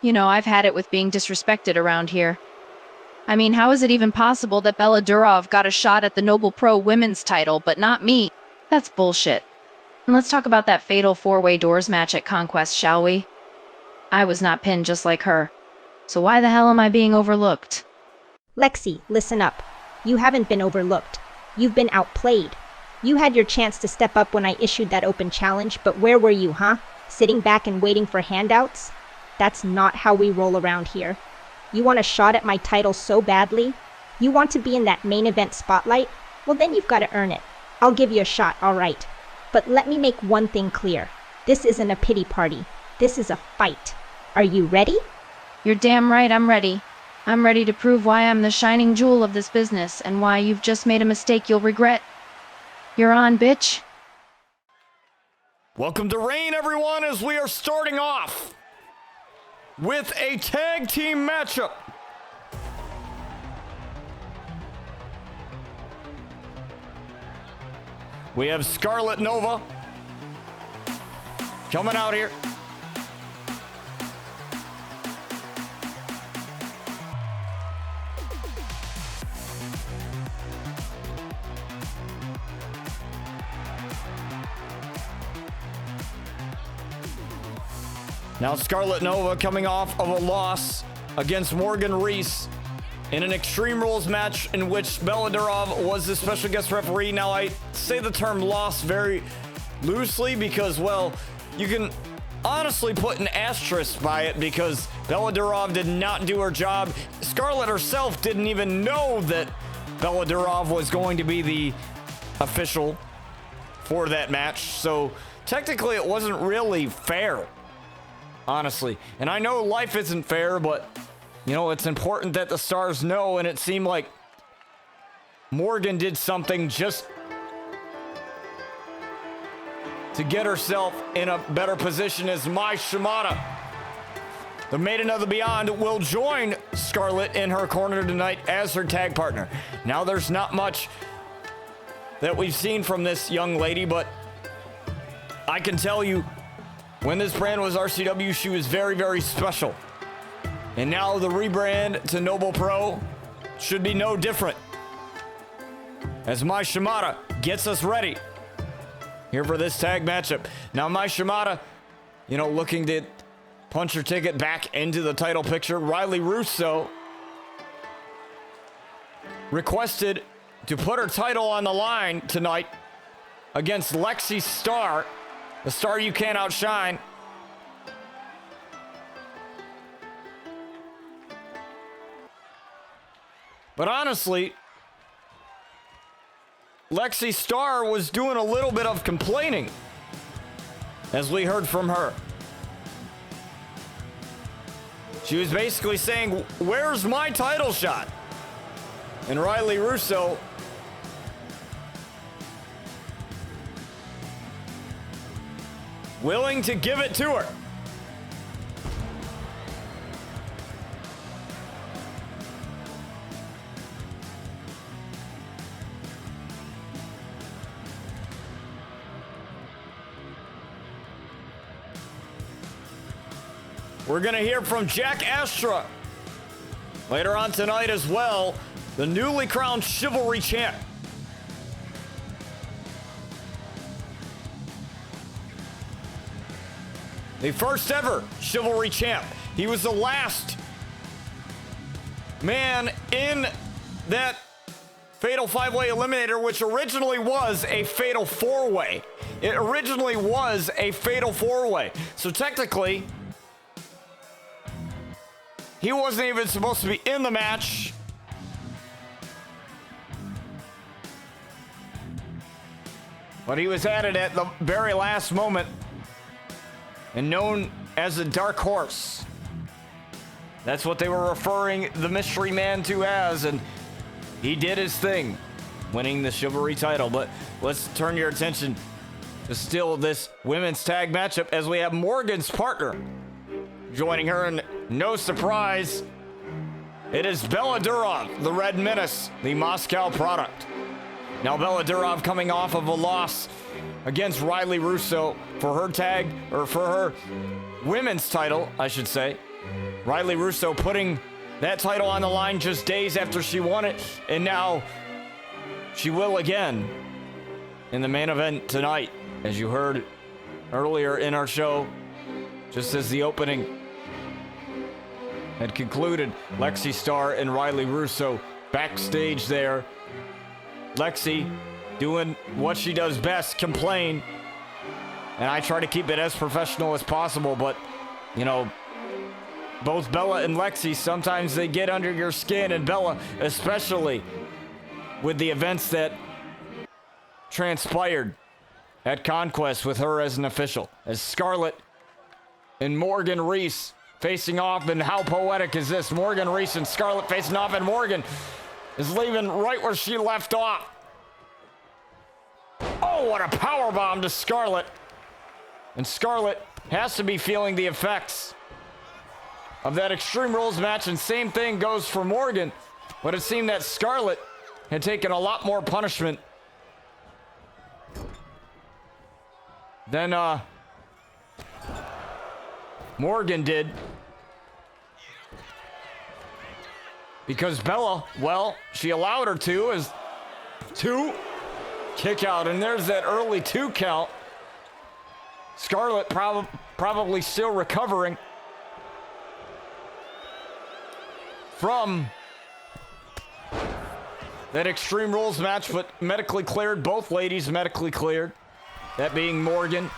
You know, I've had it with being disrespected around here. I mean, how is it even possible that Bella Durov got a shot at the Noble Pro Women's title, but not me? That's bullshit. And let's talk about that fatal four-way doors match at Conquest, shall we? I was not pinned just like her. So why the hell am I being overlooked? Lexi, listen up. You haven't been overlooked. You've been outplayed. You had your chance to step up when I issued that open challenge, but where were you, huh? Sitting back and waiting for handouts? That's not how we roll around here. You want a shot at my title so badly? You want to be in that main event spotlight? Well, then you've got to earn it. I'll give you a shot, all right. But let me make one thing clear. This isn't a pity party. This is a fight. Are you ready? You're damn right I'm ready. I'm ready to prove why I'm the shining jewel of this business and why you've just made a mistake you'll regret. You're on, bitch. Welcome to Reign, everyone, as we are starting off with a tag team matchup. We have Scarlet Nova coming out here. Now Scarlet Nova coming off of a loss against Morgan Reese in an Extreme Rules match in which Bella Durov was the special guest referee. Now I say the term loss very loosely because, well, you can honestly put an asterisk by it because Bella Durov did not do her job. Scarlet herself didn't even know that Bella Durov was going to be the official for that match. So technically it wasn't really fair, honestly. And I know life isn't fair, but you know, it's important that the stars know, and it seemed like Morgan did something just to get herself in a better position as Mai Shimada, the Maiden of the Beyond, will join Scarlet in her corner tonight as her tag partner. Now, there's not much that we've seen from this young lady, but I can tell you, when this brand was RCW, she was very, very special. And now the rebrand to Noble Pro should be no different, as Mai Shimada gets us ready here for this tag matchup. Now Mai Shimada, you know, looking to punch her ticket back into the title picture. Riley Russo requested to put her title on the line tonight against Lexi Starr, the star you can't outshine. But honestly, Lexi Starr was doing a little bit of complaining, as we heard from her. She was basically saying, "Where's my title shot?" And Riley Russo willing to give it to her. We're going to hear from Jack Astra later on tonight as well, the newly crowned Chivalry champ. The first ever Chivalry champ. He was the last man in that Fatal 5-Way Eliminator, which originally was a Fatal 4-Way. It originally was a Fatal 4-Way. So technically, he wasn't even supposed to be in the match. But he was added at the very last moment and known as the Dark Horse. That's what they were referring the Mystery Man to as, and he did his thing, winning the Chivalry title. But let's turn your attention to still this women's tag matchup as we have Morgan's partner joining her, and no surprise, it is Bella Durov, the Red Menace, the Moscow product. Now Bella Durov coming off of a loss against Riley Russo for her tag, or for her women's title, I should say. Riley Russo putting that title on the line just days after she won it, and now she will again in the main event tonight, as you heard earlier in our show, just as the opening had concluded. Lexi Starr and Riley Russo backstage there. Lexi doing what she does best, complain. And I try to keep it as professional as possible, but, you know, both Bella and Lexi, sometimes they get under your skin, and Bella especially with the events that transpired at Conquest with her as an official. As Scarlet and Morgan Reese facing off, and how poetic is this? Morgan Reese and Scarlet facing off, and Morgan is leaving right where she left off. Oh, what a powerbomb to Scarlet. And Scarlet has to be feeling the effects of that Extreme Rules match, and same thing goes for Morgan. But it seemed that Scarlet had taken a lot more punishment than Morgan did. Because Bella, well, she allowed her to, as 2 kick out, and there's that early 2 count. Scarlet probably still recovering from that Extreme Rules match, but medically cleared. Both ladies medically cleared. That being Morgan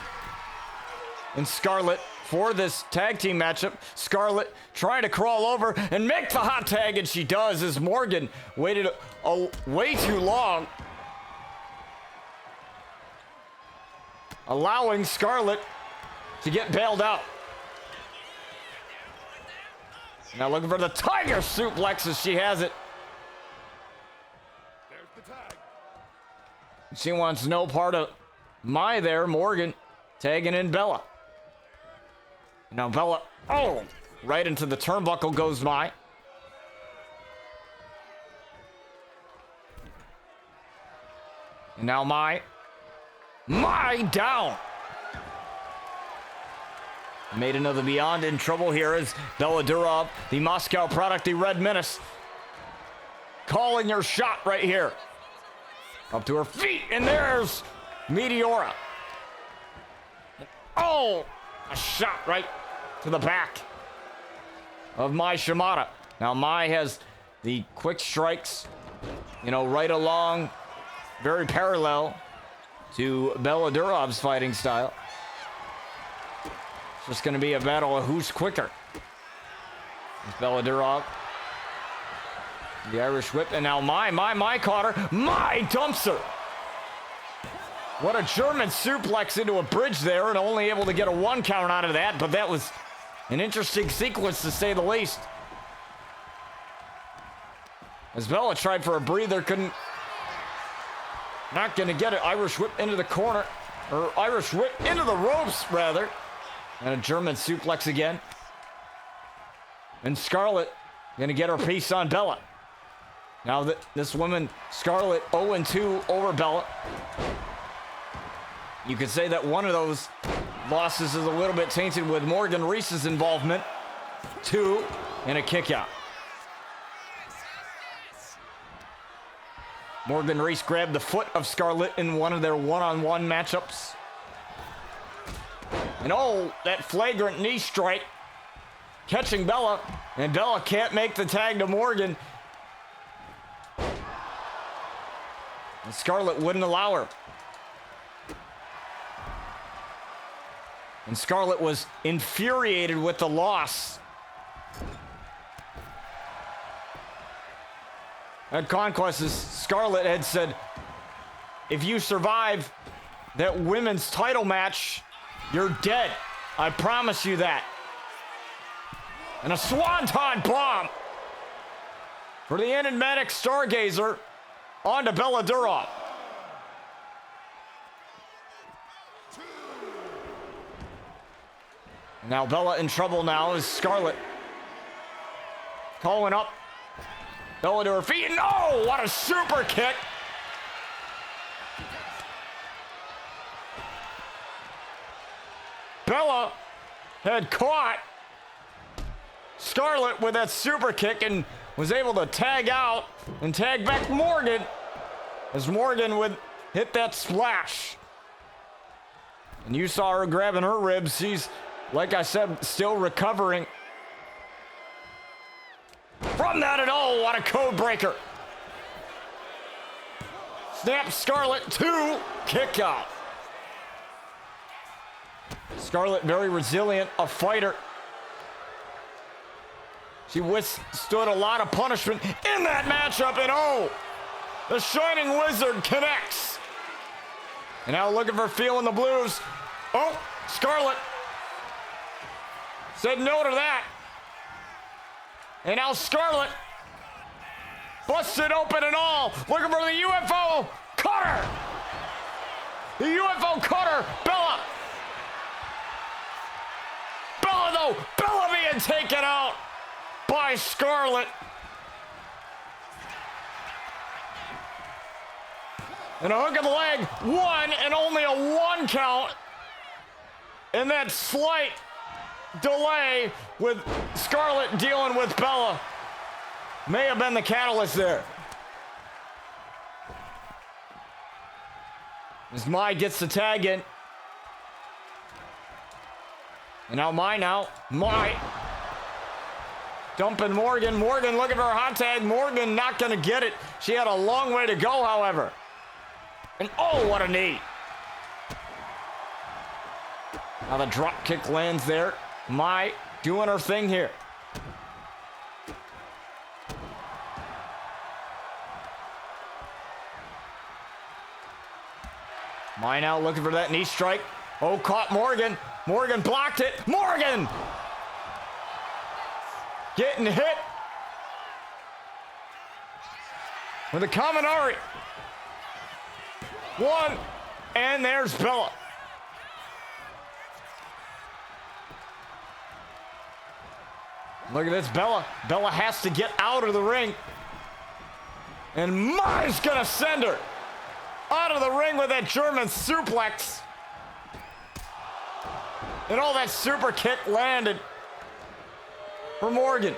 and Scarlet for this tag team matchup. Scarlet trying to crawl over and make the hot tag, and she does, as Morgan waited way too long, allowing Scarlet to get bailed out. Now looking for the tiger suplex as she has it. She wants no part of Mai there. Morgan tagging in Bella. Now Bella, oh, right into the turnbuckle goes Mai. And now Mai down. Maiden of the Beyond in trouble here as Bella Durov, the Moscow product, the Red Menace, calling her shot right here. Up to her feet, and there's Meteora. Oh, a shot right to the back of Mai Shimada. Now Mai has the quick strikes, you know, right along, very parallel to Bella Durov's fighting style. It's just going to be a battle of who's quicker. It's Bella Durov, the Irish whip, and now Mai caught her. Mai dumps her. What a German suplex into a bridge there, and only able to get a 1 count out of that, but that was an interesting sequence to say the least. As Bella tried for a breather, couldn't. Not going to get it. Irish whip into the corner, or Irish whip into the ropes, rather. And a German suplex again. And Scarlet going to get her piece on Bella. Now this woman, Scarlet, 0-2 over Bella. You could say that one of those losses is a little bit tainted with Morgan Reese's involvement. 2 and a kick out. Morgan Reese grabbed the foot of Scarlet in one of their one-on-one matchups. And oh, that flagrant knee strike catching Bella, and Bella can't make the tag to Morgan. And Scarlet wouldn't allow her. And Scarlet was infuriated with the loss. At Conquest, Scarlet had said, if you survive that women's title match, you're dead. I promise you that. And a swanton bomb for the enigmatic Stargazer onto Bella Durov. Now Bella in trouble now as Scarlet calling up Bella to her feet. And oh, what a super kick. Bella had caught Scarlet with that super kick and was able to tag out and tag back Morgan as Morgan would hit that splash. And you saw her grabbing her ribs. She's, like I said, still recovering from that. And oh, what a code breaker. Snap Scarlet 2, kick out. Scarlet very resilient, a fighter. She withstood a lot of punishment in that matchup, and oh, the Shining Wizard connects. And now looking for feeling the blues. Oh, Scarlet said no to that. And now Scarlet busted open and all, looking for the UFO cutter. The UFO cutter, Bella. Bella though, Bella being taken out by Scarlet. And a hook of the leg, one, and only a 1 count. And that slight delay with Scarlet dealing with Bella may have been the catalyst there. As Mai gets the tag in. And now Mai dumping Morgan. Morgan looking for a hot tag. Morgan not gonna get it. She had a long way to go, however. And oh, what a knee. Now the drop kick lands there. Mai doing her thing here. Mai now looking for that knee strike. Oh, caught Morgan. Morgan blocked it. Morgan! Getting hit with a Kaminari. 1, and there's Bella. Look at this, Bella. Bella has to get out of the ring. And Mai's gonna send her out of the ring with that German suplex. And all that super kick landed for Morgan.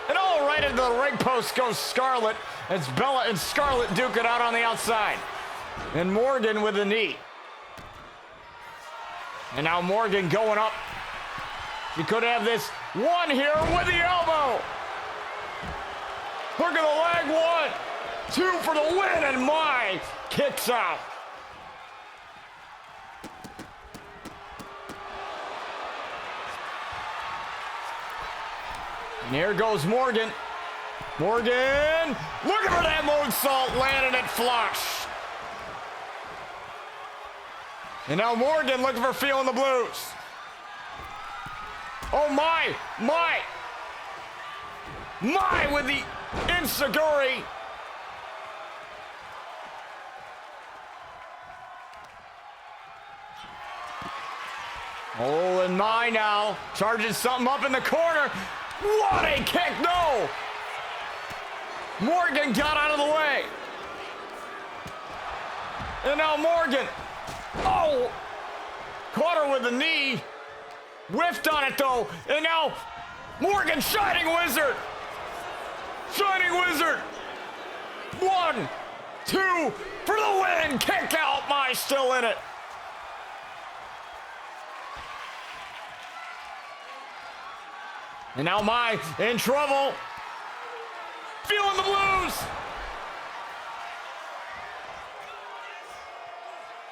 And all right into the ring post goes Scarlet as Bella and Scarlet duke it out on the outside. And Morgan with a knee. And now Morgan going up. She could have this one here with the elbow. Look at the leg, 1, 2 for the win, and Mai kicks out. And here goes Morgan. Morgan, looking for that moonsault, landing it flush. And now Morgan looking for feeling the blues. Oh, Mai with the enziguri. Oh, and Mai now charging something up in the corner. What a kick, no! Morgan got out of the way. And now Morgan, oh, caught her with the knee. Whiffed on it though, and now Morgan, Shining Wizard! Shining Wizard! 1, 2 for the win! Kick out, Mai still in it. And now Mai in trouble. Feeling the blues!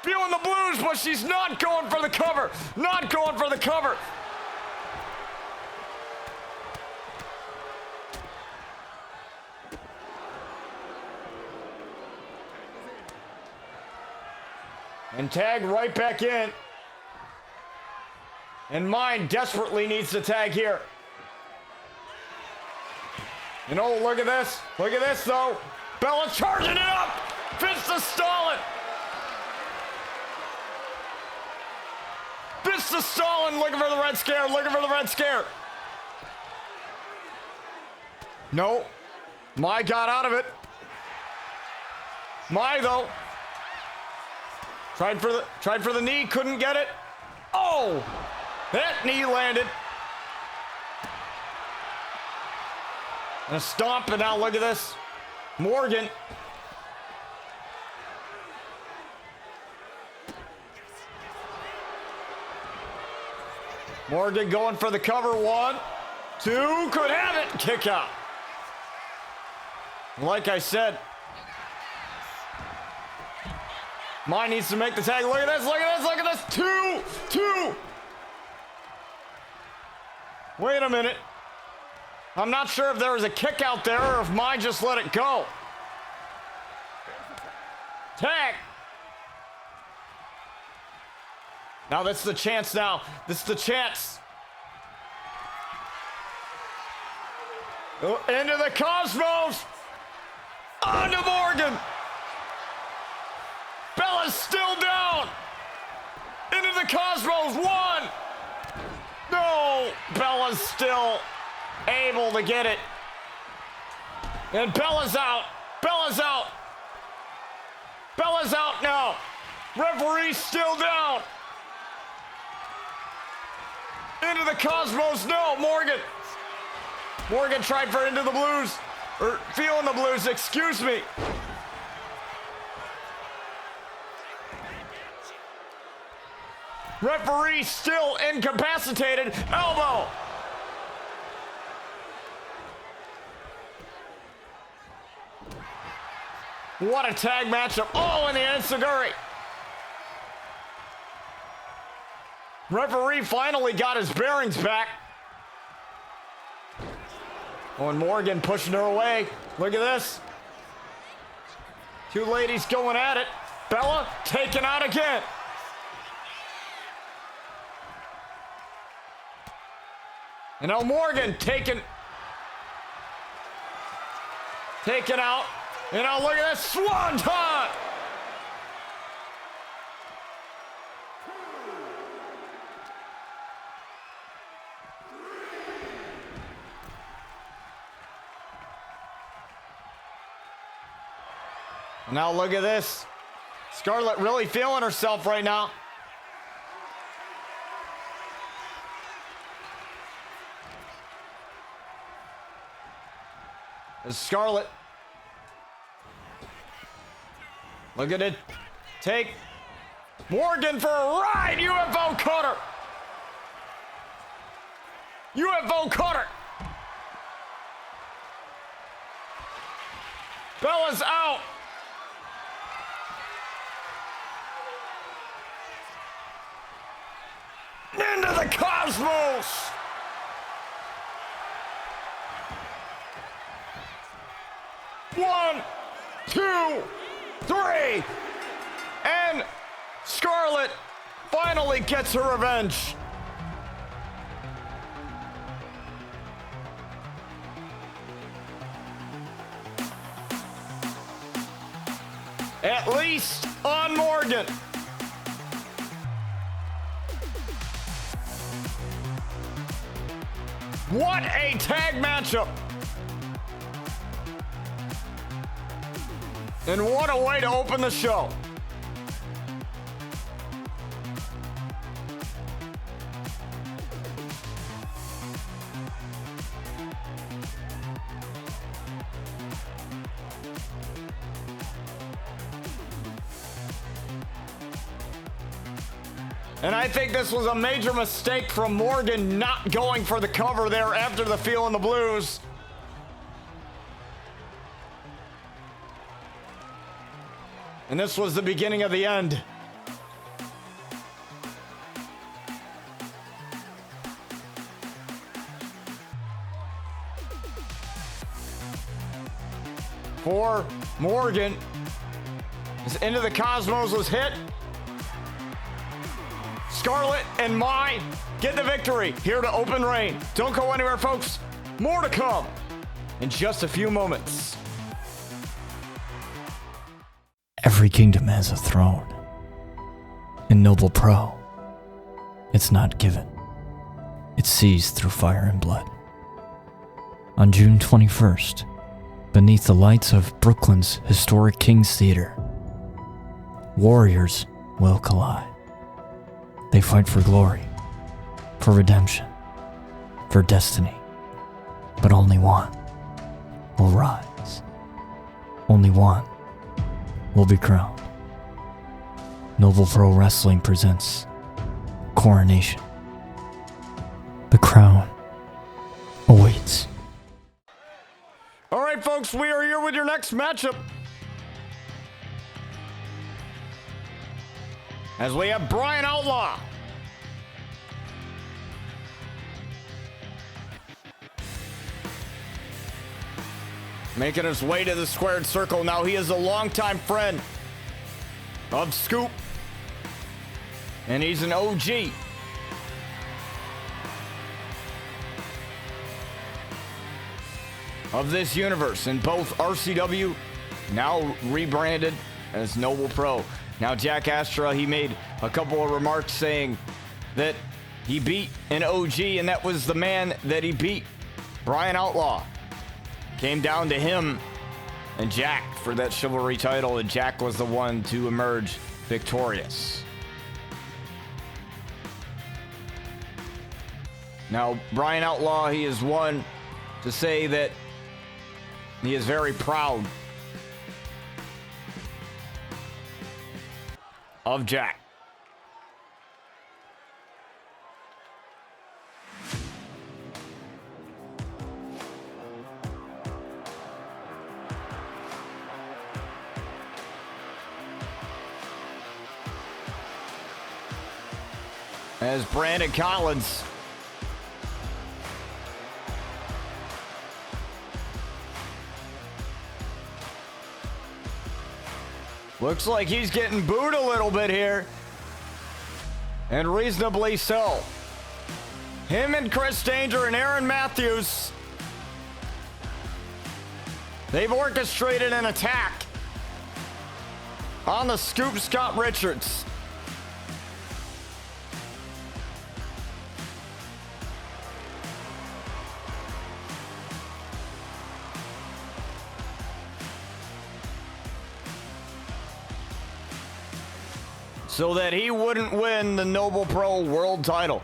Feeling the blues, but she's not going for the cover. Not going for the cover. And tag right back in. And Mai desperately needs to tag here. And oh, look at this. Look at this, though. Bella charging it up. Fist to Stalin. Fist to Stalin, looking for the Red Scare, looking for the Red Scare. No. Mai got out of it. Mai, though. Tried for the knee, couldn't get it. Oh! That knee landed. And a stomp, and now look at this. Morgan. Morgan going for the cover. 1, 2, could have it. Kick out. Like I said, Mai needs to make the tag. Look at this, look at this, look at this. 2. Wait a minute. I'm not sure if there was a kick out there or if Mai just let it go. Tag. Now this is the chance now. This is the chance. Into the Cosmos. Onto Morgan. Bella's still down. Into the Cosmos. 1. No. Bella's still able to get it. And Bella's out. Bella's out. Bella's out now. Referee's still down. Into the Cosmos. No, Morgan. Morgan tried for Into the Blues. Or Feeling the Blues, excuse me. Referee still incapacitated. Elbow. What a tag matchup. Oh, and the enziguri. Referee finally got his bearings back. Oh, and Morgan pushing her away. Look at this. Two ladies going at it. Bella taken out again. And now Morgan taken out. And now look at this swanton. Now look at this. Scarlet really feeling herself right now. There's Scarlet. Look at it. Take Morgan for a ride. UFO cutter. UFO cutter. Bella's out. Into the Cosmos. One, two, three. And Scarlet finally gets her revenge. At least on Morgan. What a tag matchup. And what a way to open the show. And I think this was a major mistake from Morgan not going for the cover there after the Feeling the Blues. And this was the beginning of the end. For Morgan, as Into the Cosmos was hit, Scarlet and Mai get the victory here to open reign. Don't go anywhere, folks. More to come in just a few moments. Every kingdom has a throne. In Noble Pro, it's not given. It's seized through fire and blood. On June 21st, beneath the lights of Brooklyn's historic King's Theater, warriors will collide. They fight for glory, for redemption, for destiny, but only one will rise. Only one will be crowned. Noble Pro Wrestling presents Coronation. The crown awaits. All right, folks, we are here with your next matchup. As we have Bryan Outlaw making his way to the squared circle. Now, he is a longtime friend of Scoop, and he's an OG. Of this universe in both RCW, now rebranded as Noble Pro. Now, Jack Astra, he made a couple of remarks saying that he beat an OG, and that was the man that he beat, Bryan Outlaw. Came down to him and Jack for that Chivalry title, and Jack was the one to emerge victorious. Now, Bryan Outlaw, he is one to say that he is very proud of Jack. As Brandon Collins looks like he's getting booed a little bit here, and reasonably so. Him and Chris Danger and Aaron Matthews, they've orchestrated an attack on the Scoop Scott Richards. So that he wouldn't win the Noble Pro World title.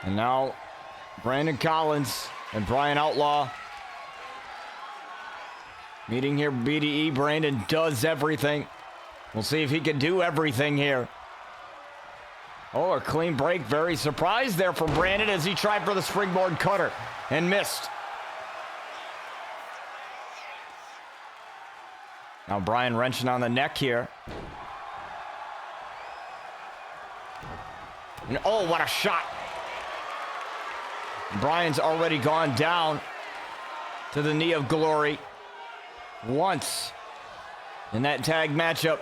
And now, Brandon Collins and Bryan Outlaw meeting here. BDE, Brandon does everything. We'll see if he can do everything here. Oh, a clean break. Very surprised there for Brandon as he tried for the springboard cutter and missed. Now Bryan wrenching on the neck here. And oh, what a shot. Bryan's already gone down to the knee of glory once in that tag matchup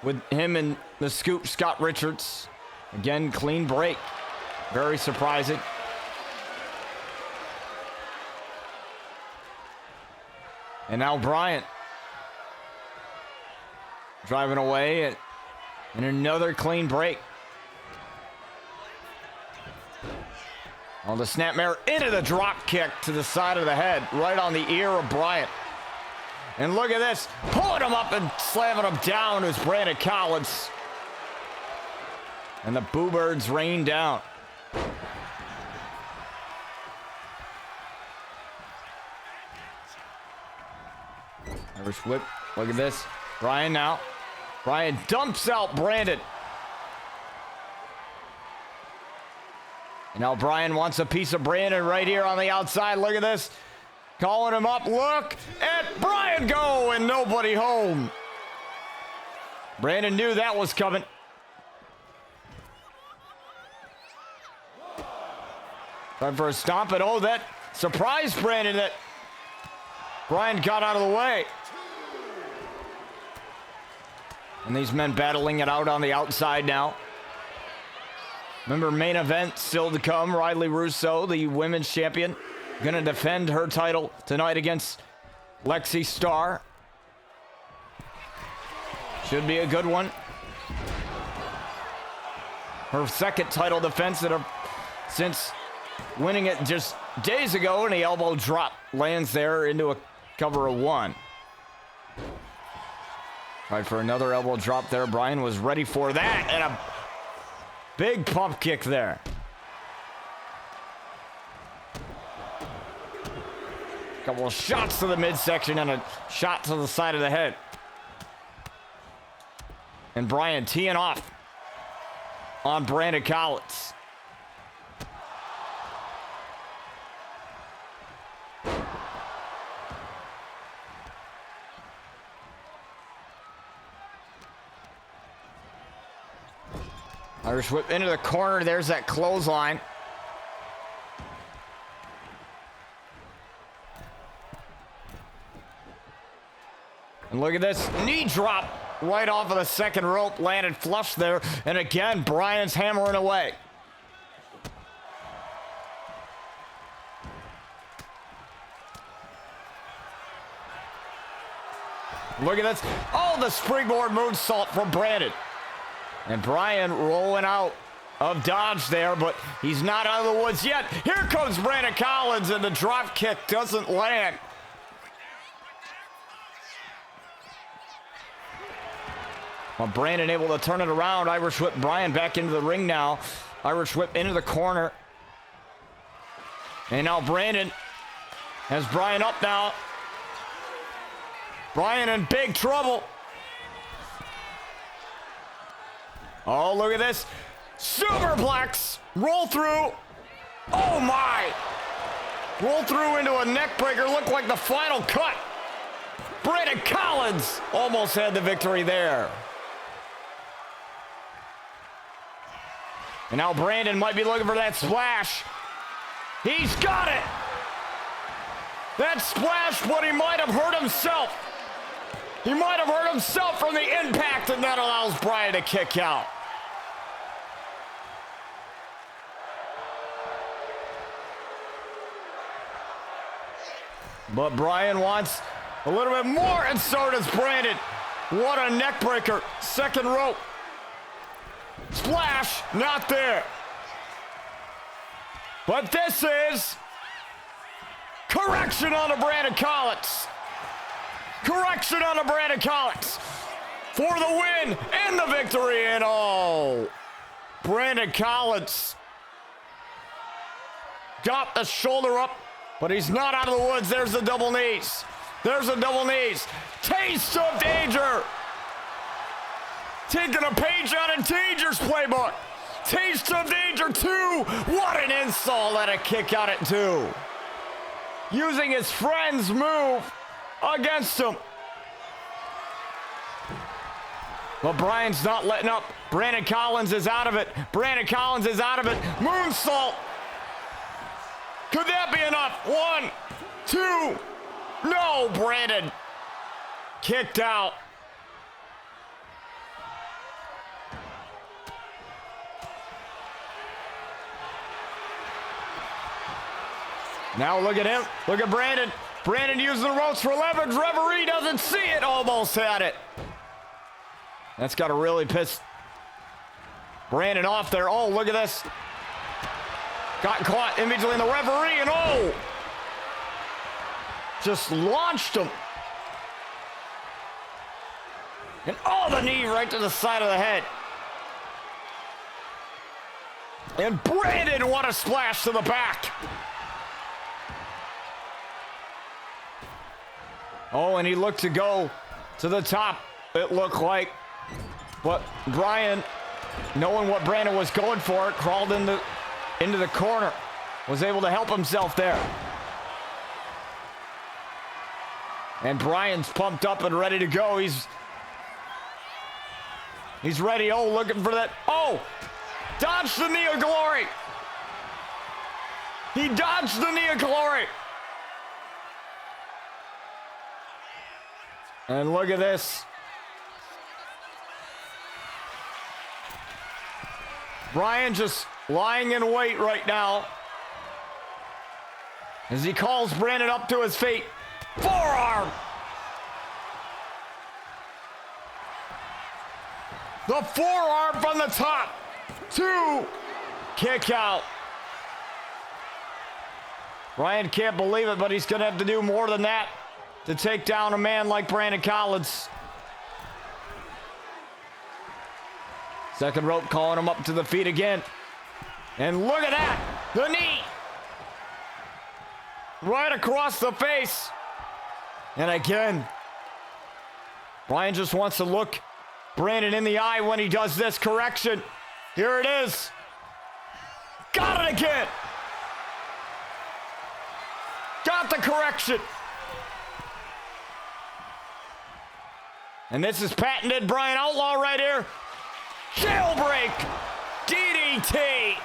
with him and the Scoop Scott Richards. Again, clean break. Very surprising. And now Bryan driving away and another clean break. On the snapmare into the drop kick to the side of the head, right on the ear of Bryan. And look at this, pulling him up and slamming him down is Brandon Collins. And the Boo Birds rain down. Irish whip, look at this. Bryan now. Bryan dumps out Brandon. And now Bryan wants a piece of Brandon right here on the outside. Look at this. Calling him up. Look at Bryan go and nobody home. Brandon knew that was coming. Time for a stomp, and oh, that surprised Brandon that Bryan got out of the way. And these men battling it out on the outside now. Remember, main event still to come. Riley Russo, the women's champion, gonna defend her title tonight against Lexi Starr. Should be a good one. Her second title defense since winning it just days ago, and the elbow drop lands there into a cover of one. Tried for another elbow drop there. Bryan was ready for that, and a big pump kick there. Couple of shots to the midsection and a shot to the side of the head. And Bryan teeing off on Brandon Collins. Irish whip into the corner. There's that clothesline. And look at this knee drop right off of the second rope. Landed flush there. And again, Bryan's hammering away. Look at this. Oh, the springboard moonsault from Brandon. And Bryan rolling out of dodge there, but he's not out of the woods yet. Here comes Brandon Collins, and the drop kick doesn't land. Well, Brandon able to turn it around. Irish whip Bryan back into the ring now. Irish whip into the corner. And now Brandon has Bryan up now. Bryan in big trouble. Oh, look at this. Superplex. Roll through. Oh, my. Roll through into a neck breaker. Looked like the final cut. Brandon Collins almost had the victory there. And now Brandon might be looking for that splash. He's got it. That splash, but he might have hurt himself. He might have hurt himself from the impact, and that allows Bryan to kick out. But Bryan wants a little bit more, and so does Brandon. What a neck breaker. Second rope. Splash, not there. But this is correction on the Brandon Collins. Correction on the Brandon Collins for the win and the victory. And oh, Brandon Collins got the shoulder up, but he's not out of the woods. There's the double knees. There's the double knees. Taste of danger. Taking a page out of Danger's playbook. Taste of danger 2. What an insult and a kick out at 2. Using his friend's move against him. But Bryan's not letting up. Brandon Collins is out of it. Brandon Collins is out of it. Moonsault. Could that be enough? 1, 2. No, Brandon. Kicked out. Now look at him. Look at Brandon. Brandon using the ropes for leverage. Referee doesn't see it. Almost had it. That's got to really piss Brandon off there. Oh, look at this. Got caught immediately in the referee, and oh! Just launched him. And oh, the knee right to the side of the head. And Brandon, what a splash to the back. Oh, and he looked to go to the top, it looked like. But Bryan, knowing what Brandon was going for, crawled into the corner. Was able to help himself there. And Bryan's pumped up and ready to go. He's ready. Oh, looking for that. Oh! Dodged the knee of glory. He dodged the knee of glory. And look at this. Bryan just lying in wait right now as he calls Brandon up to his feet. Forearm. The forearm from the top. 2. Kick out. Bryan can't believe it, but he's going to have to do more than that to take down a man like Brandon Collins. Second rope calling him up to the feet again. And look at that. The knee. Right across the face. And again, Bryan just wants to look Brandon in the eye when he does this. Correction. Here it is. Got it again. Got the correction. And this is patented Bryan Outlaw right here. Jailbreak. DDT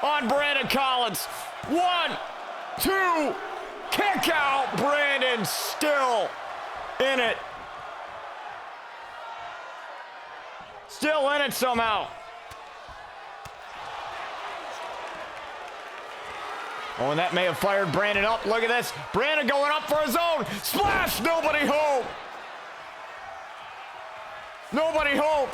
on Brandon Collins. 1, 2, kick out. Brandon still in it. Still in it somehow. Oh, and that may have fired Brandon up. Look at this. Brandon going up for his own. Splash. Nobody home. Nobody home.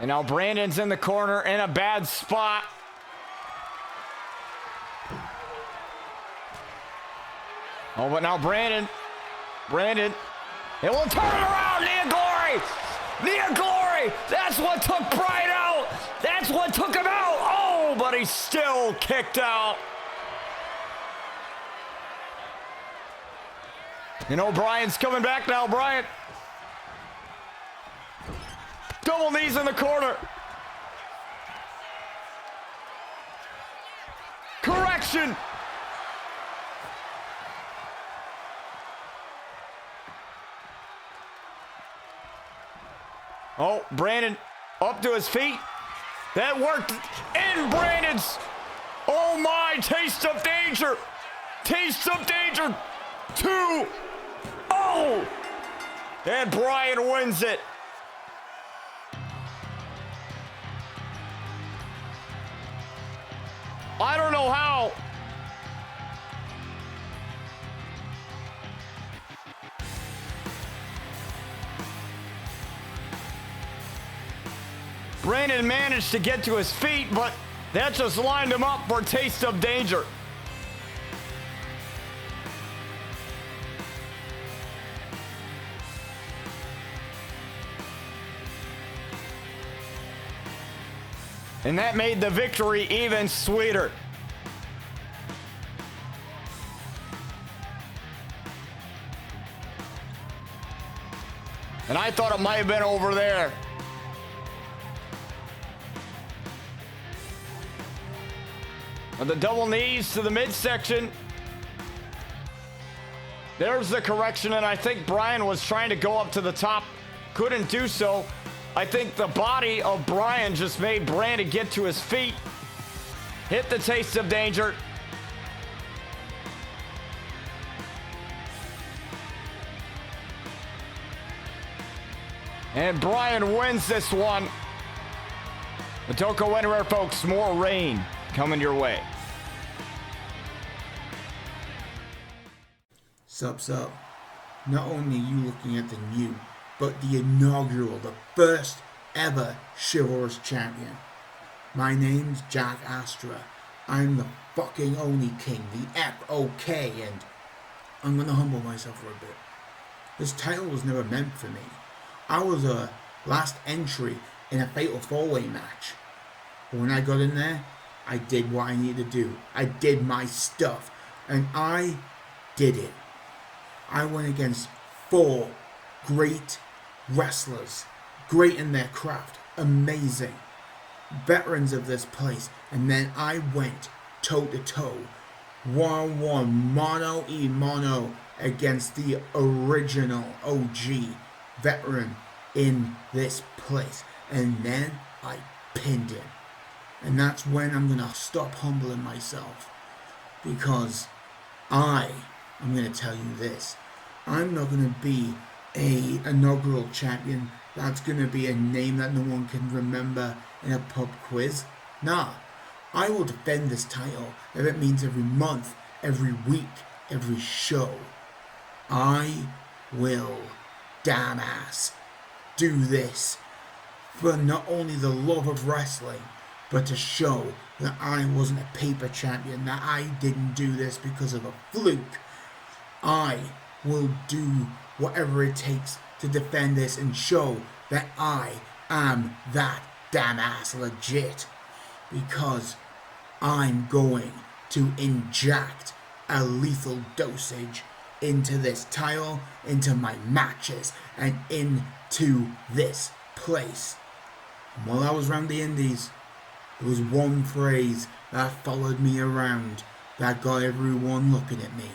And now Brandon's in the corner in a bad spot. Oh, but now Brandon, it will turn it around. Nia Glory. Nia Glory. That's what took Bryan out. That's what took him out. Oh, but he's still kicked out. You know, Bryan's coming back now, Bryan. Double knees in the corner. Correction. Oh, Brandon up to his feet. That worked in Brandon's. Oh my, taste of danger. Taste of danger. 2. Oh. And Bryan wins it. I don't know how. Brandon managed to get to his feet, but that just lined him up for a taste of danger. And that made the victory even sweeter. And I thought it might have been over there. And the double knees to the midsection. There's the correction, and I think Bryan was trying to go up to the top. Couldn't do so. I think the body of Bryan just made Brandon get to his feet. Hit the taste of danger. And Bryan wins this one. But don't go anywhere, folks. More rain coming your way. Sup. Not only are you looking at the new, but the inaugural, the first ever Chivalrous Champion. My name's Jack Astra. I'm the fucking only king, the F.O.K., and I'm gonna humble myself for a bit. This title was never meant for me. I was a last entry in a Fatal 4-Way match. But when I got in there, I did what I needed to do. I did my stuff, and I did it. I went against 4 great wrestlers, great in their craft, amazing, veterans of this place, and then I went toe-to-toe, one-on-one, mano-a-mano against the original OG veteran in this place, and then I pinned him. And that's when I'm gonna stop humbling myself, because I'm gonna tell you this, I'm not gonna be a inaugural champion that's gonna be a name that no one can remember in a pub quiz. Nah, I will defend this title if it means every month, every week, every show. I will, damn ass, do this for not only the love of wrestling, but to show that I wasn't a paper champion, that I didn't do this because of a fluke. I will do whatever it takes to defend this and show that I am that damn ass legit, because I'm going to inject a lethal dosage into this title, into my matches, and into this place. And while I was around the Indies, there was one phrase that followed me around that got everyone looking at me.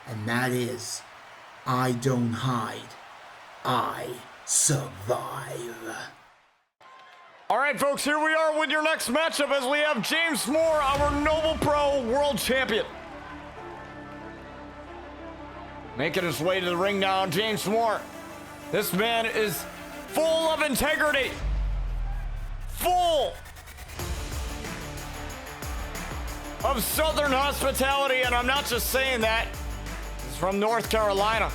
And that is, I don't hide, I survive. All right, folks, here we are with your next matchup as we have James Moore, our Noble Pro World Champion. Making his way to the ring now, James Moore. This man is full of integrity. Full of Southern hospitality, and I'm not just saying that. He's from North Carolina.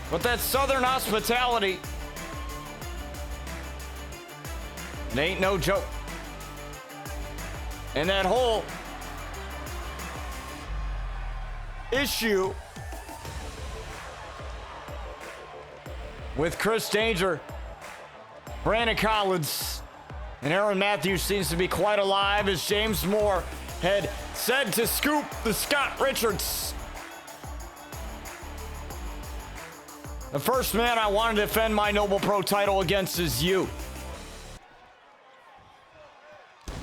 But that Southern hospitality, it ain't no joke. And that whole issue with Chris Danger, Brandon Collins, and Aaron Matthews seems to be quite alive, as James Moore had said to Scoop the Scott Richards, the first man I want to defend my Noble Pro title against is you.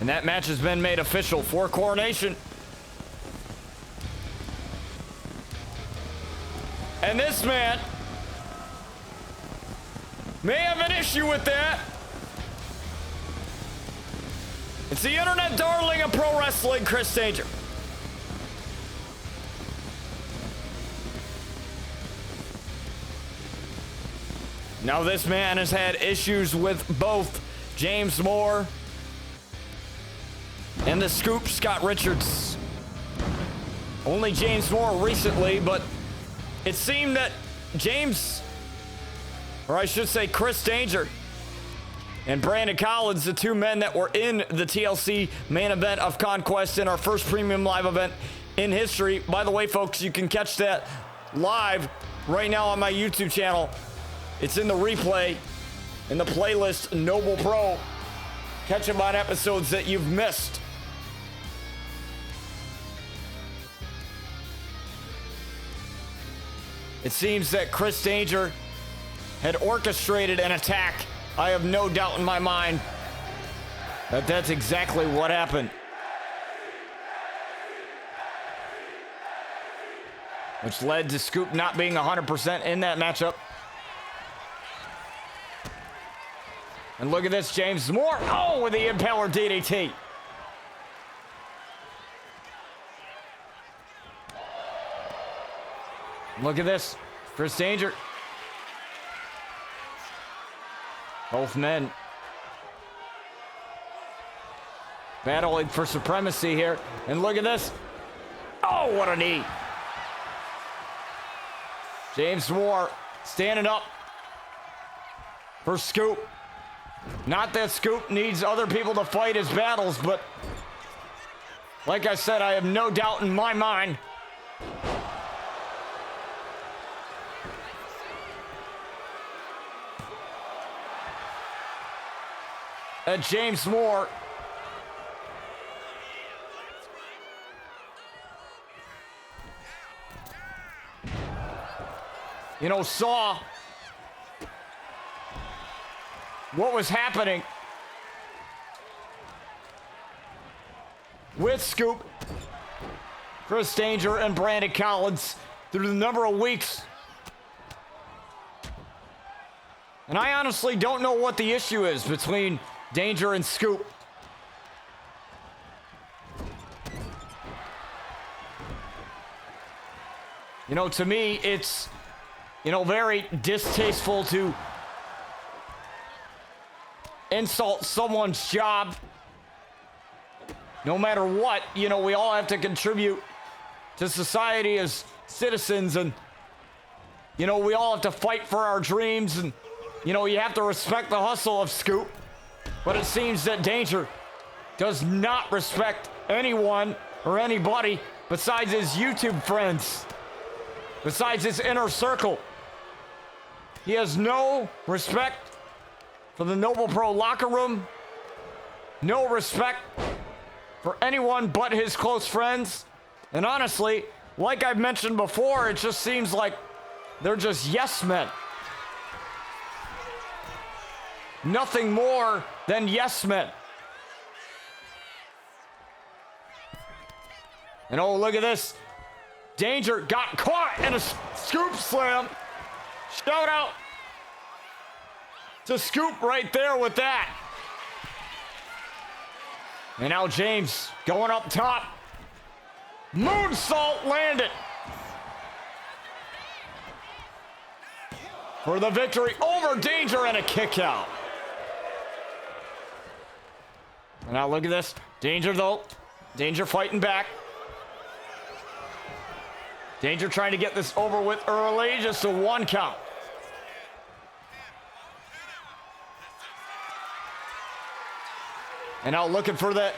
And that match has been made official for Coronation. And this man may have an issue with that. It's the internet darling of pro wrestling, Chris Danger. Now this man has had issues with both James Moore and the Scoop Scott Richards. Only James Moore recently, but it seemed that James, or I should say Chris Danger, and Brandon Collins, the two men that were in the TLC main event of Conquest in our first premium live event in history. By the way, folks, you can catch that live right now on my YouTube channel. It's in the replay, in the playlist Noble Pro. Catch them on episodes that you've missed. It seems that Chris Danger had orchestrated an attack. I have no doubt in my mind that that's exactly what happened. Which led to Scoop not being 100% in that matchup. And look at this, James Moore. Oh, with the Impaler DDT. Look at this, Chris Danger. Both men battling for supremacy here. And look at this. Oh, what a knee. James Moore standing up for Scoop. Not that Scoop needs other people to fight his battles, but like I said, I have no doubt in my mind that James Moore saw what was happening with Scoop, Chris Danger, and Brandon Collins through the number of weeks. And I honestly don't know what the issue is between Danger and Scoop. To me, it's, very distasteful to insult someone's job. No matter what, we all have to contribute to society as citizens, and, we all have to fight for our dreams, and, you have to respect the hustle of Scoop. But it seems that Danger does not respect anyone or anybody besides his YouTube friends, besides his inner circle. He has no respect for the Noble Pro locker room, no respect for anyone but his close friends. And honestly, like I've mentioned before, it just seems like they're just yes men. Nothing more than yes men. And oh, look at this. Danger got caught in a scoop slam. Shout out to Scoop right there with that. And now James going up top. Moonsault landed for the victory over Danger and a kick out. And now look at this. Danger though. Danger fighting back. Danger trying to get this over with early. Just a 1 count. And now looking for that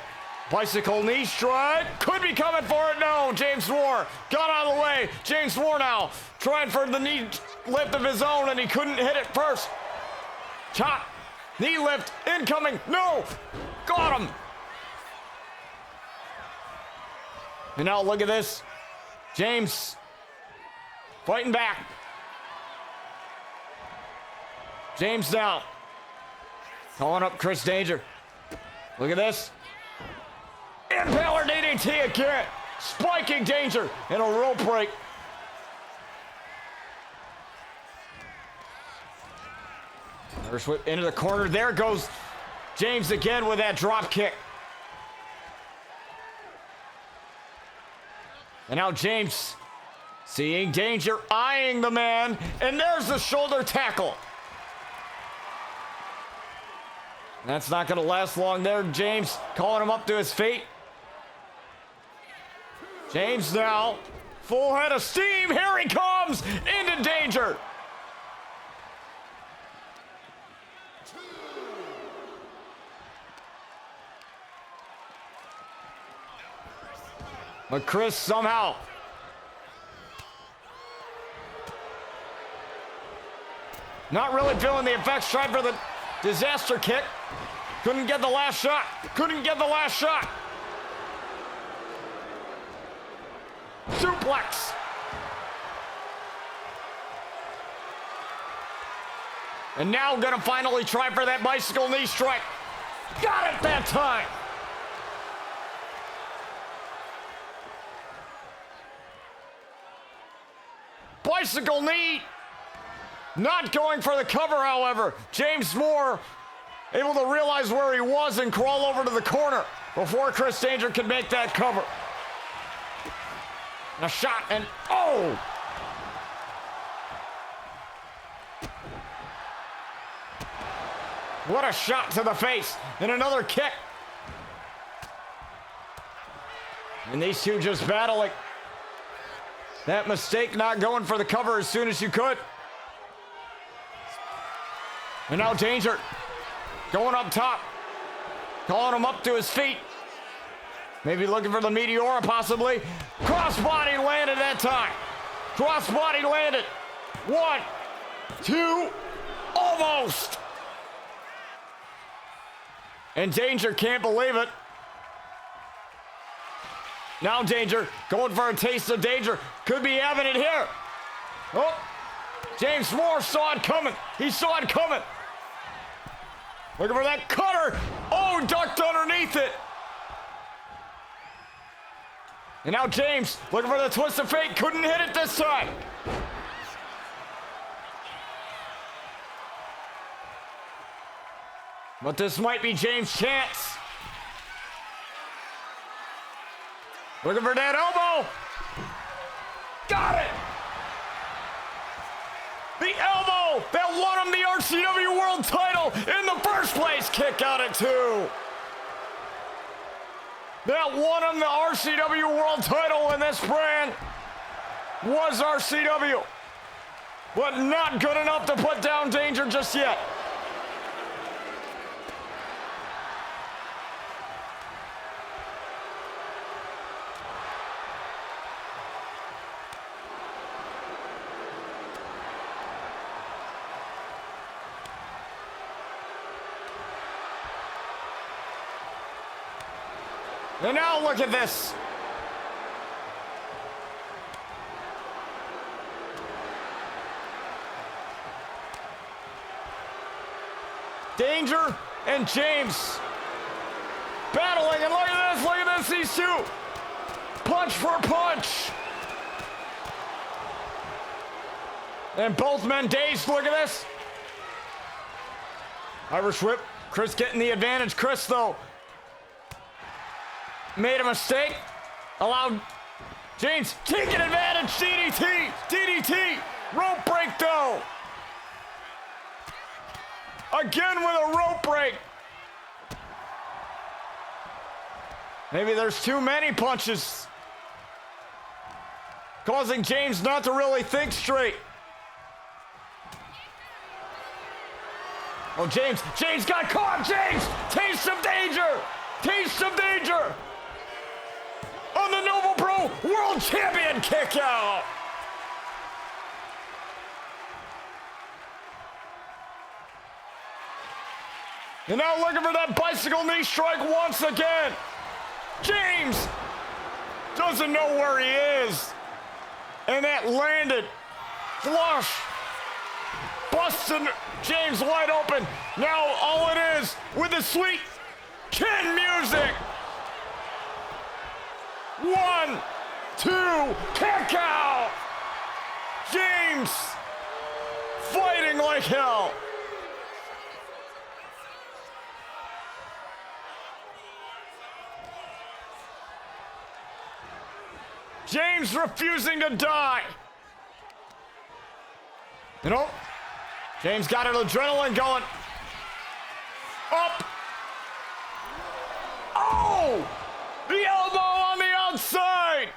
bicycle knee strike. Could be coming for it. No. James Moore got out of the way. James Moore now trying for the knee lift of his own, and he couldn't hit it first. Chop. Knee lift. Incoming. No. Got him. And now look at this. James fighting back. James now calling up Chris Danger. Look at this. Impaler DDT again. Spiking Danger in a rope break. First whip into the corner. There goes James again with that drop kick. And now James seeing Danger, eyeing the man, and there's the shoulder tackle. That's not going to last long there. James calling him up to his feet. James now, full head of steam. Here he comes into Danger. But Chris somehow not really feeling the effects. Tried for the disaster kick. Couldn't get the last shot. Couldn't get the last shot. Suplex. And now gonna finally try for that bicycle knee strike. Got it that time. Bicycle knee. Not going for the cover, however. James Moore able to realize where he was and crawl over to the corner before Chris Danger could make that cover. And a shot and oh! What a shot to the face and another kick. And these two just battling. That mistake not going for the cover as soon as you could. And now Danger going up top. Calling him up to his feet. Maybe looking for the Meteora possibly. Crossbody landed that time. Crossbody landed. 1, 2, almost. And Danger can't believe it. Now Danger going for a taste of danger. Could be having it here. Oh, James Moore saw it coming. He saw it coming. Looking for that cutter. Oh, ducked underneath it. And now James looking for the twist of fate. Couldn't hit it this time. But this might be James' chance. Looking for that elbow. Got it. The elbow that won him the RCW World title in the first place. Kick out at 2. That won him the RCW World title in this brand was RCW. But not good enough to put down Danger just yet. And now look at this. Danger and James battling, and look at this, these two. Punch for punch. And both men dazed, look at this. Irish whip, Chris getting the advantage. Chris, though, made a mistake. Allowed James taking advantage. DDT, rope break, though. Again with a rope break. Maybe there's too many punches, causing James not to really think straight. Oh, James got caught. James, taste of danger. On the Noble Pro World Champion kick out. And now looking for that bicycle knee strike once again. James doesn't know where he is. And that landed. Flush. Busting James wide open. Now all it is with the sweet Ken music. 1, 2, kick out. James fighting like hell. James refusing to die. You know, James got an adrenaline going. Up. Oh! The elbow on the outside.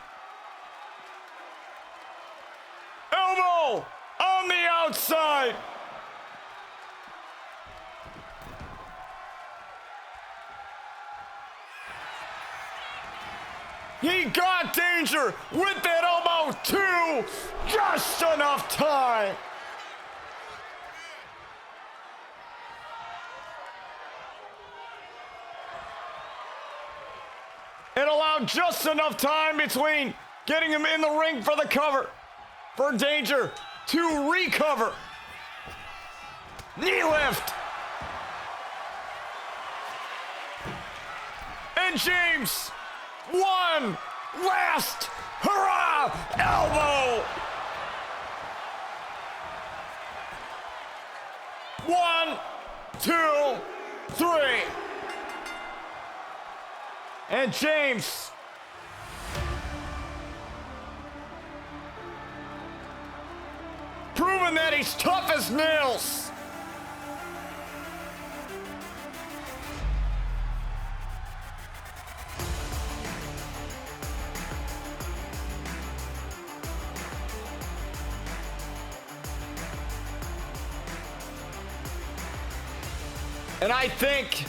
Elbow on the outside. He got danger with that elbow too. Just enough time. It allowed just enough time between getting him in the ring for the cover, for danger to recover. Knee lift. And James, one last hurrah, elbow. 1, 2, 3. And James proving that he's tough as nails. And I think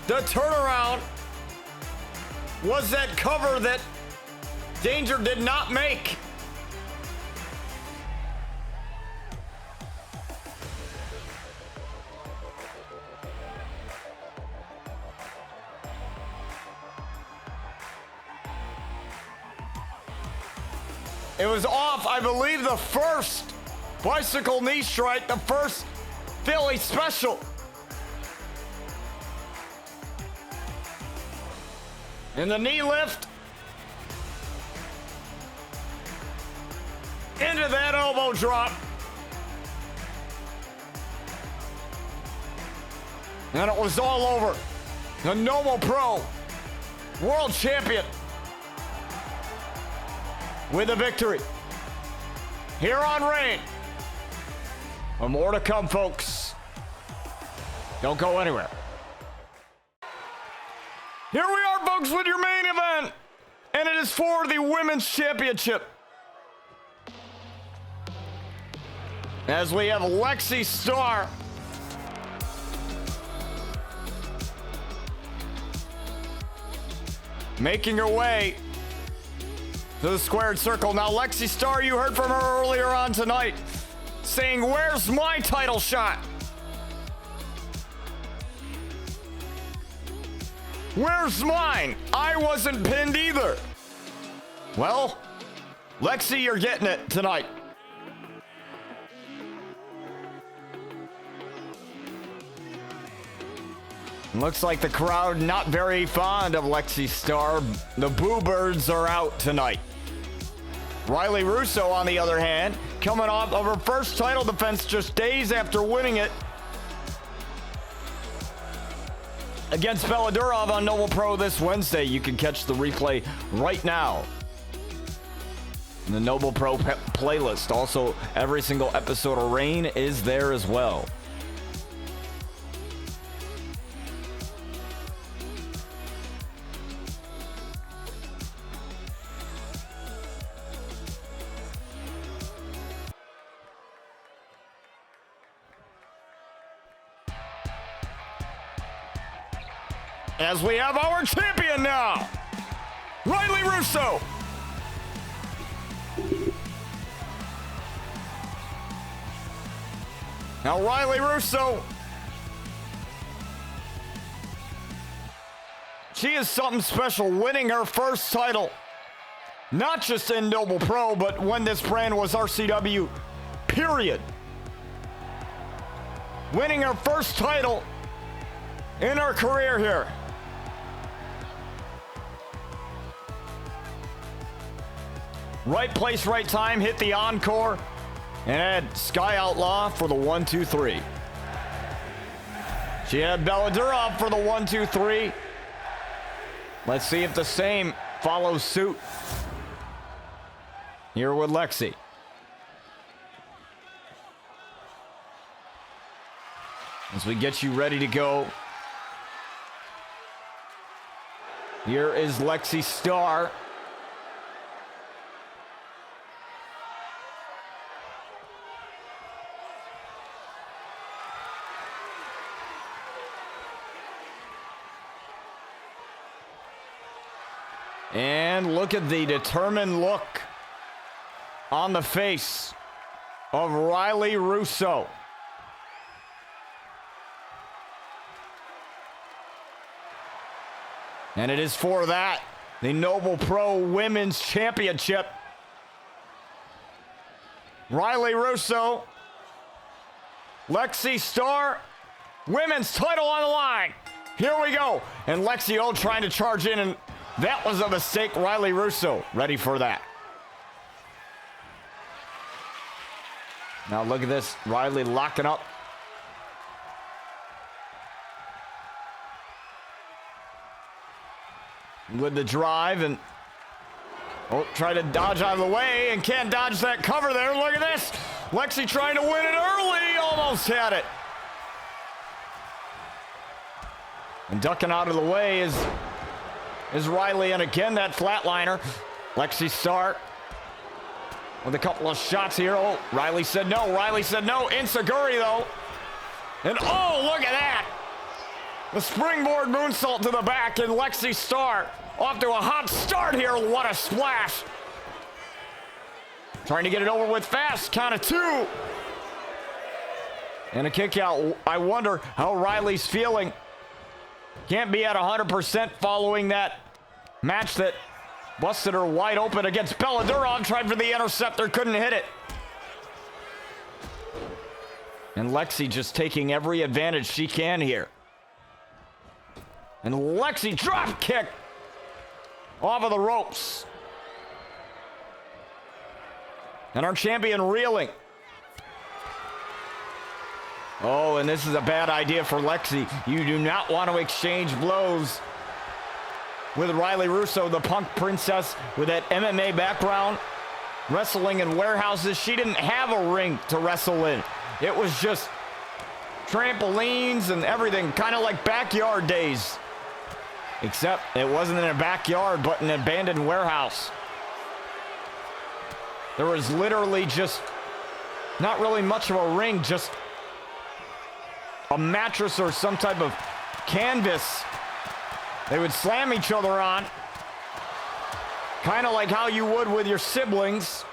the turnaround was that cover that Danger did not make. It was off, I believe, the first bicycle knee strike, the first Philly special. And the knee lift into that elbow drop. And it was all over. The Noble Pro World Champion with a victory here on Reign. But more to come, folks. Don't go anywhere. Here we are, folks, with your main event, and it is for the Women's Championship. As we have Lexi Starr making her way to the squared circle. Now, Lexi Starr, you heard from her earlier on tonight, saying, "Where's my title shot?" Where's mine? I wasn't pinned either. Well, Lexi, you're getting it tonight. Looks like the crowd not very fond of Lexi Starr. The Boo Birds are out tonight. Riley Russo, on the other hand, coming off of her first title defense just days after winning it against Bella Durov on Noble Pro this Wednesday. You can catch the replay right now in the Noble Pro playlist. Also, every single episode of Reign is there as well. As we have our champion now, Riley Russo. Now Riley Russo, she is something special, winning her first title, not just in Noble Pro, but when this brand was RCW, period. Winning her first title in her career here. Right place, right time, hit the encore, and had Sky Outlaw for the 1-2-3. She had Bella Durov for the 1-2-3. Let's see if the same follows suit here with Lexi. As we get you ready to go, here is Lexi Starr. And look at the determined look on the face of Riley Russo. And it is for that, the Noble Pro Women's Championship. Riley Russo, Lexi Starr, women's title on the line. Here we go. And Lexi O trying to charge in, and that was a mistake. Riley Russo ready for that. Now look at this. Riley locking up. With the drive, and try to dodge out of the way and can't dodge that cover there. Look at this. Lexi trying to win it early. Almost had it. And ducking out of the way is Riley, and again that flatliner. Lexi Starr with a couple of shots here. Oh, Riley said no. Riley said no. Insaguri though. And oh, look at that. The springboard moonsault to the back, and Lexi Starr off to a hot start here. What a splash. Trying to get it over with fast. Count of two. And a kick out. I wonder how Riley's feeling. Can't be at 100% following that match that busted her wide open against Bella Durov. Tried for the interceptor, couldn't hit it. And Lexi just taking every advantage she can here. And Lexi drop kick off of the ropes. And our champion reeling. Oh, and this is a bad idea for Lexi. You do not want to exchange blows with Riley Russo, the punk princess with that MMA background, wrestling in warehouses. She didn't have a ring to wrestle in. It was just trampolines and everything, kind of like backyard days. Except it wasn't in a backyard, but an abandoned warehouse. There was literally just not really much of a ring, just a mattress or some type of canvas they would slam each other on, kind of like how you would with your siblings.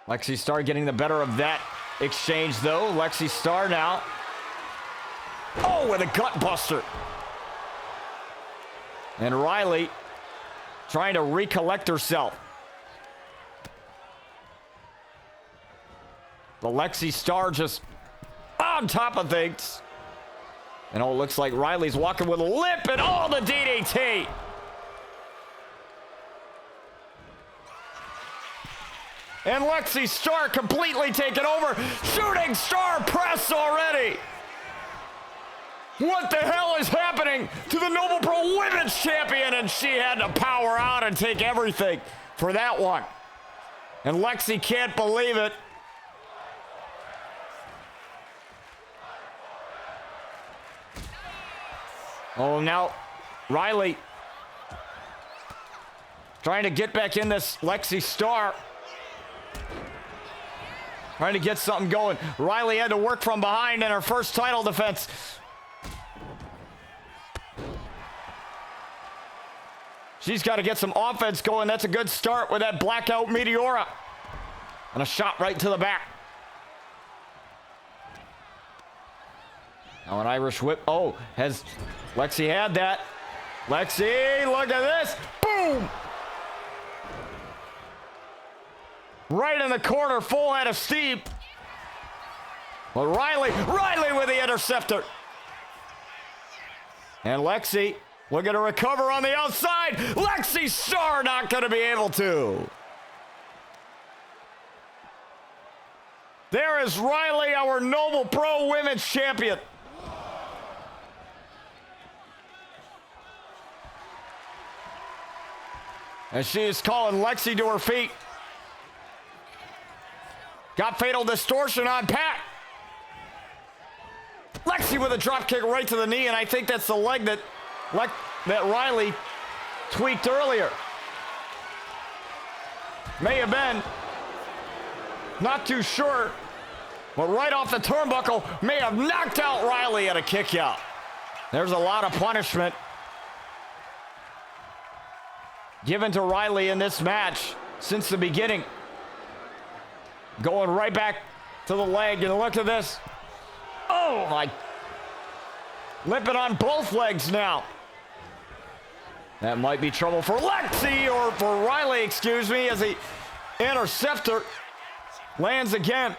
Lexi Starr getting the better of that exchange though. Lexi Starr now Oh, with a gut buster. And Riley trying to recollect herself. The Lexi Star just on top of things. And oh, it looks like Riley's walking with a limp, and oh, the DDT. And Lexi Star completely taken over. Shooting star press already. What the hell is happening to the Noble Pro Women's Champion? And she had to power out and take everything for that one. And Lexi can't believe it. Oh, now Riley trying to get back in this Lexi Star. Trying to get something going. Riley had to work from behind in her first title defense. She's got to get some offense going. That's a good start with that blackout Meteora. And a shot right to the back. Now an Irish whip. Oh, has Lexi had that? Lexi, look at this. Boom! Right in the corner, full head of steam. But Riley with the interceptor. And Lexi looking to recover on the outside. Lexi Star not going to be able to. There is Riley, our Noble Pro Women's Champion. And she is calling Lexi to her feet. Got fatal distortion on Pat. Lexi with a drop kick right to the knee, and I think that's the leg that Riley tweaked earlier. May have been. Not too sure. But right off the turnbuckle, may have knocked out Riley at a kick out. There's a lot of punishment given to Riley in this match since the beginning. Going right back to the leg, and look at this. Oh, my. Limping on both legs now. That might be trouble for Lexi, or for Riley, excuse me, as the interceptor lands again.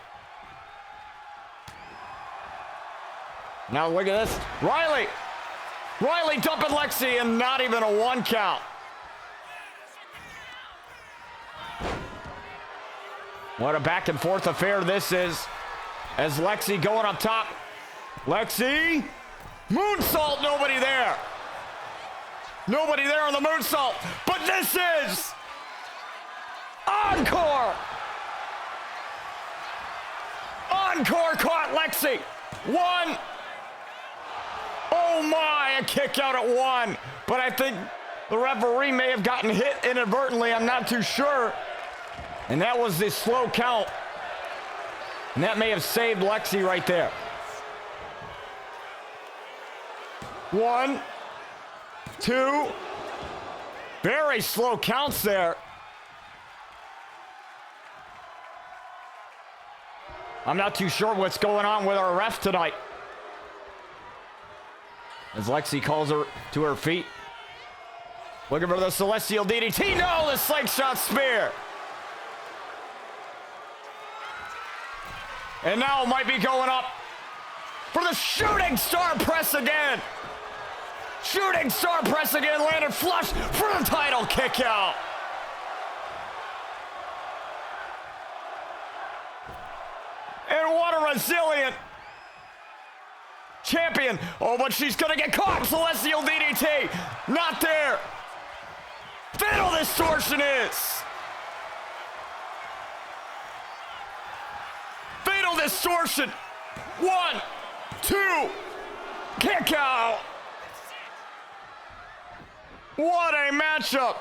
Now look at this. Riley dumping Lexi, and not even a 1 count. What a back and forth affair this is. As Lexi going up top. Lexi. Moonsault, nobody there. Nobody there on the moonsault. But this is Encore. Encore caught Lexi. 1. Oh my, a kick out at 1. But I think the referee may have gotten hit inadvertently. I'm not too sure. And that was the slow count. And that may have saved Lexi right there. 1, 2. Very slow counts there. I'm not too sure what's going on with our ref tonight. As Lexi calls her to her feet. Looking for the Celestial DDT. No, the slingshot spear. And now might be going up for the shooting star press again. Shooting star press again, landed flush for the title kick out. And what a resilient champion. Oh, but she's gonna get caught. Celestial DDT, not there. Fatal distortion is. Fatal distortion. 1, 2, kick out. What a matchup.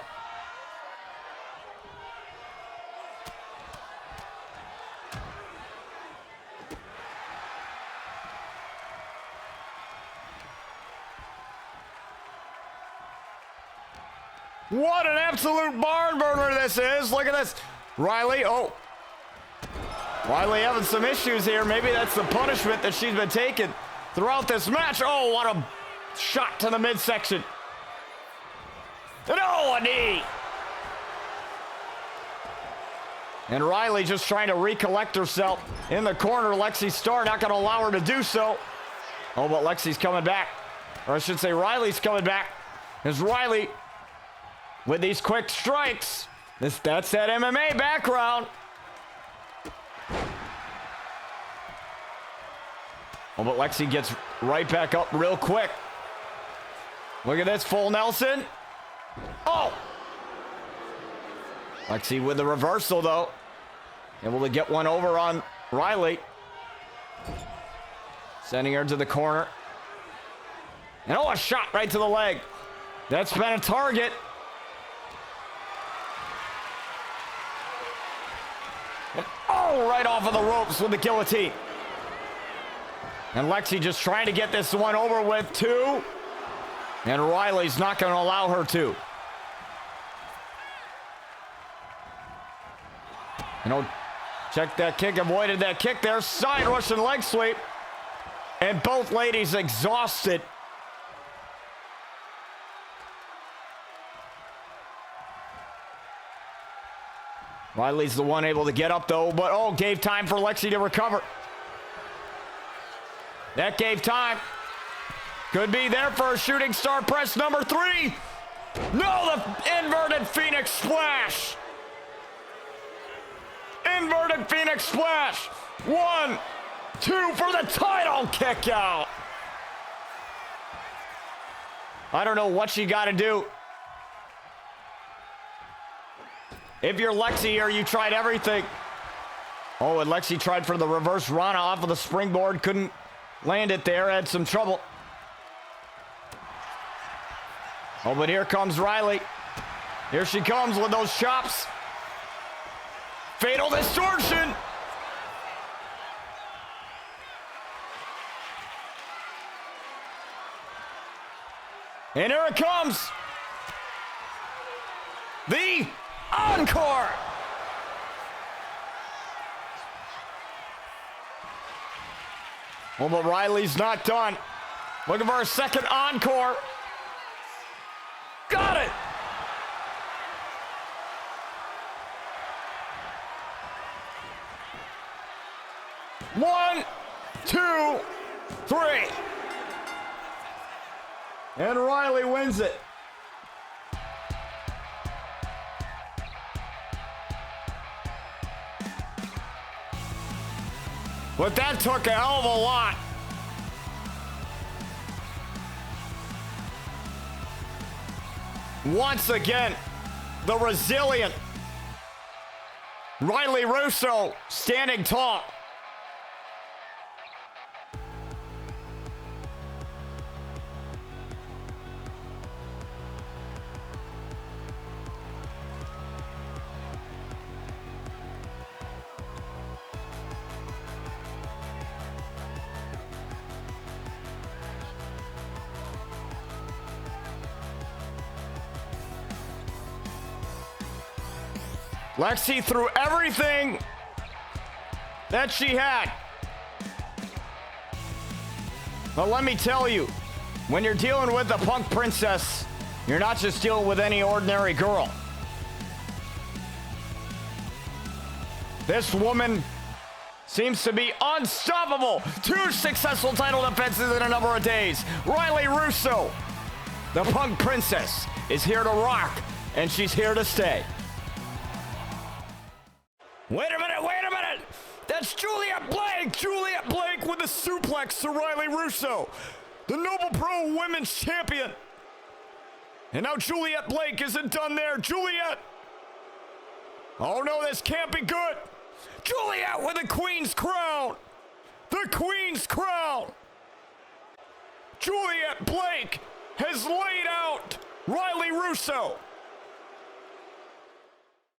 What an absolute barn burner this is. Look at this. Riley, oh. Riley having some issues here. Maybe that's the punishment that she's been taking. throughout this match. Oh, what a shot to the midsection. And oh, a knee. And Riley just trying to recollect herself in the corner. Lexi Starr not going to allow her to do so. Oh, but Lexi's coming back. Or I should say Riley's coming back. As Riley, with these quick strikes, that's that MMA background. Oh, but Lexi gets right back up real quick. Look at this, full Nelson. Oh! Lexi with the reversal, though. Able to get one over on Riley. Sending her to the corner. And oh, a shot right to the leg. That's been a target. And oh, right off of the ropes with the guillotine. And Lexi just trying to get this one over with, too. And Riley's not going to allow her to. You know, check that kick, avoided that kick there. Side Russian leg sweep. And both ladies exhausted. Riley's the one able to get up, though, but oh, gave time for Lexi to recover. That gave time. Could be there for a shooting star press number 3. No, the inverted Phoenix splash. Inverted Phoenix splash. 1, 2 for the title kick out. I don't know what she got to do. If you're Lexi here, you tried everything. Oh, and Lexi tried for the reverse Rana off of the springboard. Couldn't land it there. Had some trouble. Oh, but here comes Riley. Here she comes with those chops. Fatal distortion. And here it comes. The encore. Well, but Riley's not done. Looking for a second encore. Got it. One, 2, 3. And Riley wins it. But that took a hell of a lot. Once again, the resilient Riley Russo standing tall. Lexi threw everything that she had. But let me tell you, when you're dealing with the Punk Princess, you're not just dealing with any ordinary girl. This woman seems to be unstoppable. 2 successful title defenses in a number of days. Riley Russo, the Punk Princess, is here to rock, and she's here to stay. Wait a minute! That's Juliet Blake! Juliet Blake with the suplex to Riley Russo, the Noble Pro Women's Champion. And now Juliet Blake isn't done there. Juliet! Oh no, this can't be good! Juliet with the Queen's Crown! The Queen's Crown! Juliet Blake has laid out Riley Russo.